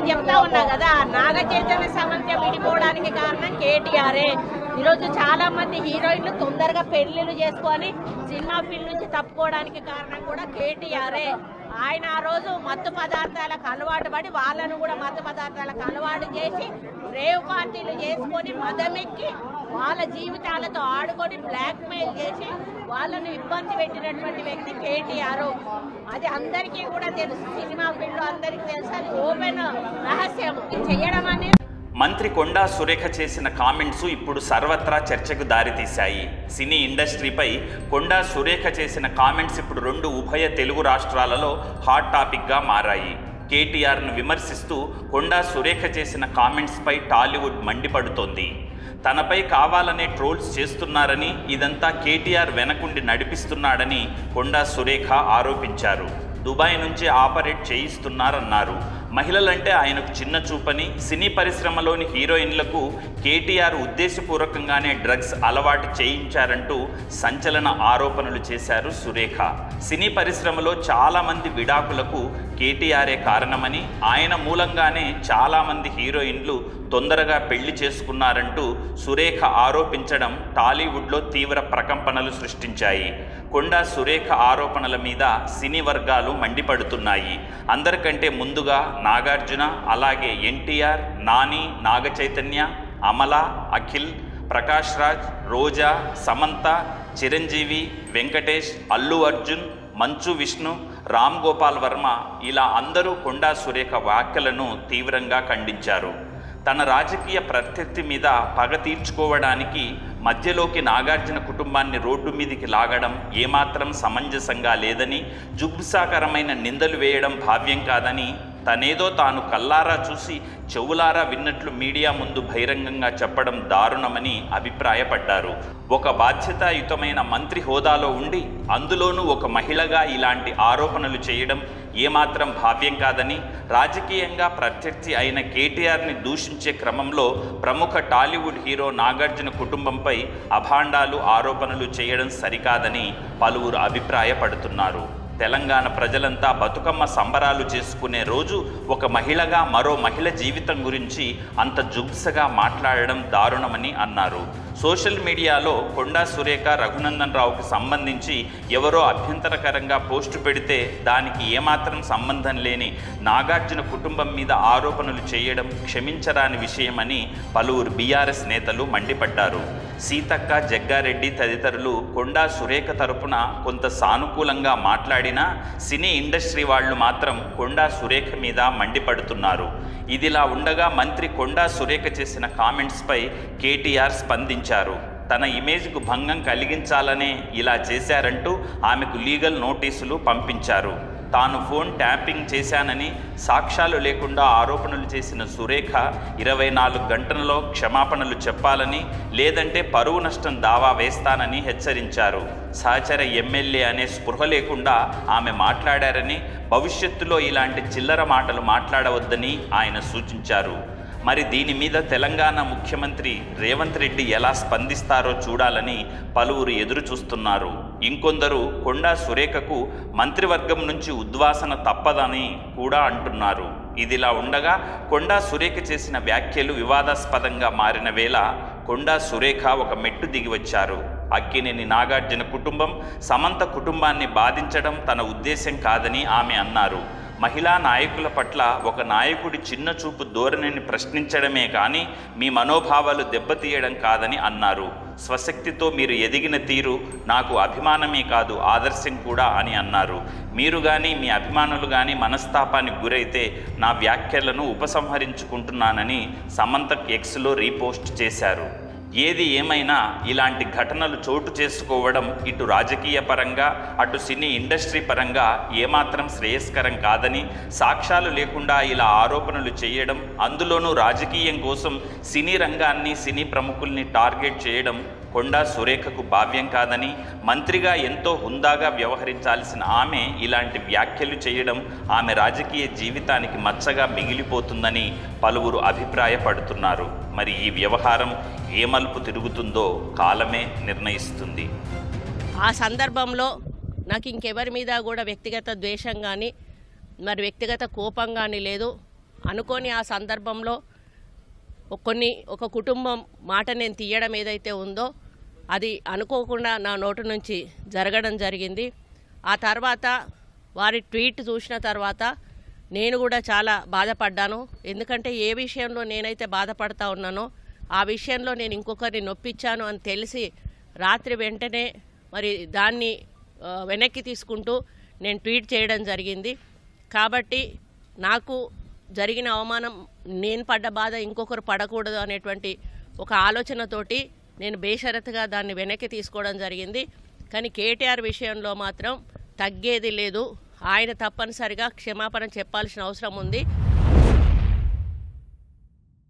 నేను చెప్తా ఉన్నా కదా, నాగ చైతన్య సమంత విడిపోవడానికి కారణం కేటీఆరే. ఈరోజు చాలా మంది హీరోయిన్లు తొందరగా పెళ్లిళ్ళు చేసుకొని సినిమా ఫీల్డ్ నుంచి తప్పుకోవడానికి కారణం కూడా కేటీఆరే. ఆయన ఆ రోజు మత్తు పదార్థాలకు అలవాటు పడి వాళ్ళను కూడా మత్తు పదార్థాలకు అలవాటు చేసి రేవ్ పార్టీలు చేసుకొని మదమెక్కి వాళ్ళ జీవితాలతో ఆడుకొని బ్లాక్ మెయిల్ చేసి వాళ్ళను ఇబ్బంది పెట్టినటువంటి వ్యక్తి కేటీఆర్. అది అందరికీ కూడా తెలుసు, సినిమా ఫీల్డ్ అందరికీ తెలుసు, అది ఓపెన్ రహస్యం. చేయడం అనేది మంత్రి కొండా సురేఖ చేసిన కామెంట్స్ ఇప్పుడు సర్వత్రా చర్చకు దారితీశాయి. సినీ ఇండస్ట్రీపై కొండా సురేఖ చేసిన కామెంట్స్ ఇప్పుడు 2 ఉభయ తెలుగు రాష్ట్రాలలో హాట్ టాపిక్గా మారాయి. కేటీఆర్ను విమర్శిస్తూ కొండా సురేఖ చేసిన కామెంట్స్పై టాలీవుడ్ మండిపడుతోంది. తనపై కావాలనే ట్రోల్స్ చేస్తున్నారని, ఇదంతా కేటీఆర్ వెనకుండి నడిపిస్తున్నాడని కొండా సురేఖ ఆరోపించారు. దుబాయ్ నుంచి ఆపరేట్ చేయిస్తున్నారన్నారు. మహిళలంటే ఆయనకు చిన్న చూపని, సినీ పరిశ్రమలోని హీరోయిన్లకు కేటీఆర్ ఉద్దేశపూర్వకంగానే డ్రగ్స్ అలవాటు చేయించారంటూ సంచలన ఆరోపణలు చేశారు సురేఖ. సినీ పరిశ్రమలో చాలామంది విడాకులకు కేటీఆరే కారణమని, ఆయన మూలంగానే చాలామంది హీరోయిన్లు తొందరగా పెళ్లి చేసుకున్నారంటూ సురేఖ ఆరోపించడం టాలీవుడ్లో తీవ్ర ప్రకంపనలు సృష్టించాయి. కొండా సురేఖ ఆరోపణల మీద సినీ వర్గాలు మండిపడుతున్నాయి. అందరికంటే ముందుగా నాగార్జున, అలాగే ఎన్టీఆర్, నాని, నాగ చైతన్య, అమల, అఖిల్, ప్రకాష్ రాజ్, రోజా, సమంత, చిరంజీవి, వెంకటేష్, అల్లు అర్జున్, మంచు విష్ణు, రామ్ గోపాల్ వర్మ ఇలా అందరూ కొండా సురేఖ వ్యాఖ్యలను తీవ్రంగా ఖండించారు. తన రాజకీయ ప్రత్యర్థి మీద పగ తీర్చుకోవడానికి మధ్యలోకి నాగార్జున కుటుంబాన్ని రోడ్డు మీదికి లాగడం ఏమాత్రం సమంజసంగా లేదని, జుగుప్సాకరమైన నిందలు వేయడం భావ్యం కాదని, తనేదో తాను కల్లారా చూసి చెవులారా విన్నట్లు మీడియా ముందు బహిరంగంగా చెప్పడం దారుణమని అభిప్రాయపడ్డారు. ఒక బాధ్యతాయుతమైన మంత్రి హోదాలో ఉండి అందులోనూ ఒక మహిళగా ఇలాంటి ఆరోపణలు చేయడం ఏమాత్రం భావ్యం కాదని, రాజకీయంగా ప్రత్యర్థి అయిన కేటీఆర్ని దూషించే క్రమంలో ప్రముఖ టాలీవుడ్ హీరో నాగార్జున కుటుంబంపై అభాండాలు ఆరోపణలు చేయడం సరికాదని పలువురు అభిప్రాయపడుతున్నారు. తెలంగాణ ప్రజలంతా బతుకమ్మ సంబరాలు చేసుకునే రోజు ఒక మహిళగా మరో మహిళ జీవితం గురించి అంత జుగ్సగా మాట్లాడడం దారుణమని అన్నారు. సోషల్ మీడియాలో కొండా సురేఖ రఘునందన్ రావుకి సంబంధించి ఎవరో అభ్యంతరకరంగా పోస్టు పెడితే దానికి ఏమాత్రం సంబంధం లేని నాగార్జున కుటుంబం మీద ఆరోపణలు చేయడం క్షమించరాని విషయమని పలువురు బీఆర్ఎస్ నేతలు మండిపడ్డారు. సీతక్క, జగ్గారెడ్డి తదితరులు కొండా సురేఖ తరపున కొంత సానుకూలంగా మాట్లాడినా సినీ ఇండస్ట్రీ వాళ్ళు మాత్రం కొండా సురేఖ మీద మండిపడుతున్నారు. ఇదిలా ఉండగా మంత్రి కొండా సురేఖ చేసిన కామెంట్స్పై కేటీఆర్ స్పందించారు. తన ఇమేజ్కు భంగం కలిగించాలనే ఇలా చేశారంటూ ఆమెకు లీగల్ నోటీసులు పంపించారు. తాను ఫోన్ ట్యాపింగ్ చేశానని సాక్ష్యాలు లేకుండా ఆరోపణలు చేసిన సురేఖ 24 గంటలలో క్షమాపణలు చెప్పాలని, లేదంటే పరువు నష్టం దావా వేస్తానని హెచ్చరించారు. సహచర ఎమ్మెల్యే అనే స్పృహ లేకుండా ఆమె మాట్లాడారని, భవిష్యత్తులో ఇలాంటి చిల్లర మాటలు మాట్లాడవద్దని ఆయన సూచించారు. మరి దీని మీద తెలంగాణ ముఖ్యమంత్రి రేవంత్ రెడ్డి ఎలా స్పందిస్తారో చూడాలని పలువురు ఎదురు చూస్తున్నారు. ఇంకొందరు కొండా సురేఖకు మంత్రివర్గం నుంచి ఉద్వాసన తప్పదని కూడా అంటున్నారు. ఇదిలా ఉండగా కొండా సురేఖ చేసిన వ్యాఖ్యలు వివాదాస్పదంగా మారిన వేళ కొండా సురేఖ ఒక మెట్టు దిగి వచ్చారు. అక్కినేని నాగార్జున కుటుంబం, సమంత కుటుంబాన్ని బాధించడం తన ఉద్దేశం కాదని ఆమె అన్నారు. మహిళా నాయకుల పట్ల ఒక నాయకుడి చిన్న చూపు ధోరణిని ప్రశ్నించడమే కానీ మీ మనోభావాలు దెబ్బతీయడం కాదని అన్నారు. స్వశక్తితో మీరు ఎదిగిన తీరు నాకు అభిమానమే కాదు, ఆదర్శం కూడా అని అన్నారు. మీరు కానీ మీ అభిమానులు కానీ మనస్తాపానికి గురైతే నా వ్యాఖ్యలను ఉపసంహరించుకుంటున్నానని సమంత ఎక్స్లో రీపోస్ట్ చేశారు. ఏది ఏమైనా ఇలాంటి ఘటనలు చోటు చేసుకోవడం ఇటు రాజకీయ పరంగా అటు సినీ ఇండస్ట్రీ పరంగా ఏమాత్రం శ్రేయస్కరం కాదని, సాక్ష్యాలు లేకుండా ఇలా ఆరోపణలు చేయడం, అందులోనూ రాజకీయం కోసం సినీ రంగాన్ని, సినీ ప్రముఖుల్ని టార్గెట్ చేయడం కొండా సురేఖకు భావ్యం కాదని, మంత్రిగా ఎంతో హుందాగా వ్యవహరించాల్సిన ఆమె ఇలాంటి వ్యాఖ్యలు చేయడం ఆమె రాజకీయ జీవితానికి మచ్చగా మిగిలిపోతుందని పలువురు అభిప్రాయపడుతున్నారు. మరి ఈ వ్యవహారం ఏ మలుపు తిరుగుతుందో కాలమే నిర్ణయిస్తుంది. ఆ సందర్భంలో నాకు ఇంకెవరి మీద కూడా వ్యక్తిగత ద్వేషం కానీ మరి వ్యక్తిగత కోపం కానీ లేదు. అనుకోని ఆ సందర్భంలో ఒక కుటుంబం మాట నేను తీయడం ఏదైతే ఉందో అది అనుకోకుండా నా నోటి నుంచి జరగడం జరిగింది. ఆ తర్వాత వారి ట్వీట్ చూసిన తర్వాత నేను కూడా చాలా బాధపడ్డాను. ఎందుకంటే ఏ విషయంలో నేనైతే బాధపడతా ఉన్నానో ఆ విషయంలో నేను ఇంకొకరిని నొప్పించాను అని తెలిసి రాత్రి వెంటనే మరి దాన్ని వెనక్కి తీసుకుంటూ నేను ట్వీట్ చేయడం జరిగింది. కాబట్టి నాకు జరిగిన అవమానం, నేను పడ్డ బాధ ఇంకొకరు పడకూడదు అనేటువంటి ఒక ఆలోచనతోటి నేను బేషరతుగా దాన్ని వెనక్కి తీసుకోవడం జరిగింది. కానీ కేటీఆర్ విషయంలో మాత్రం తగ్గేది లేదు. ఆయన తప్పనిసరిగా క్షమాపణ చెప్పాల్సిన అవసరం ఉంది.